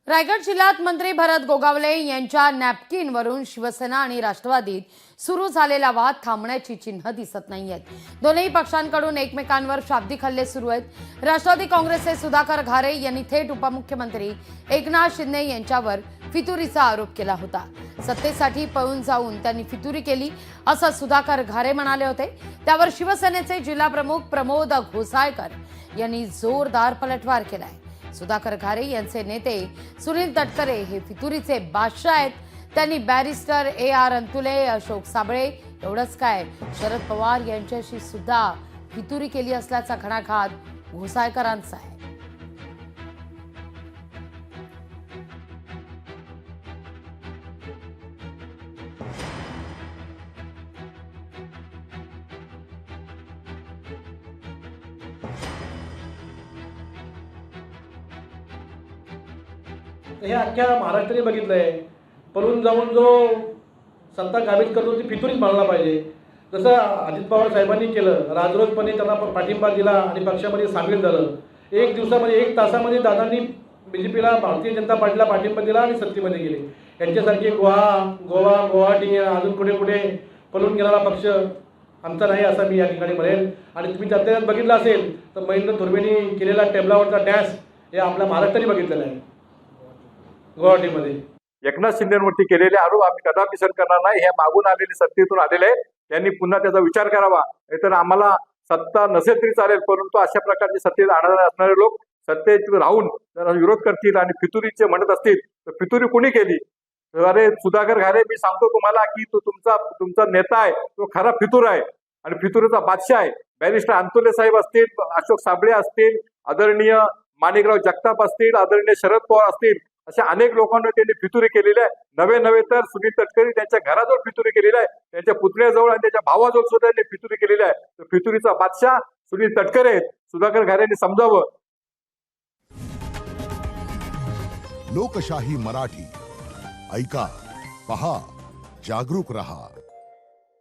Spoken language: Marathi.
रायगड जिल्ह्यात मंत्री भरत गोगावले यांच्या नॅपकिनवरून शिवसेना आणि राष्ट्रवादीत सुरू झालेला वाद थांबण्याची चिन्ह दिसत नाहीयेत। दोन्ही पक्षांकडून एकमेकांवर शाब्दिक हल्ले सुरू आहेत। राष्ट्रवादी काँग्रेसचे सुधाकर घारे यांनी थेट उपमुख्यमंत्री एकनाथ शिंदे यांच्यावर फितुरीचा आरोप केला होता। सत्तेसाठी पळून जाऊन त्यांनी फितुरी केली असं सुधाकर घारे म्हणाले होते। त्यावर शिवसेनेचे जिल्हा प्रमुख प्रमोद घोसाळकर यांनी जोरदार पलटवार केलाय। सुधाकर घारे यांचे नेते सुनील तटकरे हे फितुरीचे बादशाह आहेत। त्यांनी बॅरिस्टर AR अंतुले, अशोक साबळे एवढंच काय शरद पवार यांच्याशी सुद्धा फितुरी केली असल्याचा घणाघात घोसाळकरांचा आहे। हे अख्ख्या महाराष्ट्राने बघितलंय। पळून जाऊन जो सत्ता काबीज करतो ती फितुरीच मानला पाहिजे। जसं अजित पवार साहेबांनी केलं, राजरोसपणे त्यांना पाठिंबा दिला आणि पक्षामध्ये सामील झालं। एक दिवसामध्ये 1 तासामध्ये दादांनी BJPला, भारतीय जनता पार्टीला पाठिंबा दिला आणि सत्तेमध्ये गेले। यांच्यासारखे गुवाहाटी अजून कुठे कुठे पळून गेलेला पक्ष आमचा नाही असं मी या ठिकाणी म्हणेल। आणि तुम्ही त्यात बघितलं असेल तर महेंद्र थोरवेंनी केलेला टेबलावरचा डॅन्स हे आपल्या महाराष्ट्राने बघितलेला आहे। गुवाहाटीमध्ये एकनाथ शिंदेवरती केलेले आरोप आम्ही कदापि सहन करणार नाही। हे मागून आलेले, सत्तेतून आलेले, त्यांनी पुन्हा त्याचा विचार करावा। नाहीतर आम्हाला सत्ता नसेल तरी चालेल, परंतु अशा प्रकारचे सत्तेत आणणारे असणारे लोक सत्तेत राहून जर विरोध करतील आणि फितुरीचे म्हणत असतील तर फितुरी कुणी केली? अरे सुधाकर घारे, मी सांगतो तुम्हाला की तो तुमचा नेता आहे, तो खरा फितूर आहे आणि फितुरीचा बादशाह आहे। बॅरिस्टर अंतुले साहेब असतील, अशोक साबळे असतील, आदरणीय माणिकराव जगताप असतील, आदरणीय शरद पवार असतील, अशा अनेक लोकांना त्यांनी फितुरी केलेली आहे। नवे तर सुनील तटकरे त्यांच्या घराजवळ फितुरी केलेली आहे, त्यांच्या पुतण्याजवळ आणि त्यांच्या भावाजवळ सुद्धा त्यांनी फितुरी केलेली आहे। तर फितुरीचा बादशाह सुनील तटकरे आहेत। सुधाकर घारेंनी समजावं। लोकशाही मराठी ऐका, पहा, जागरूक रहा।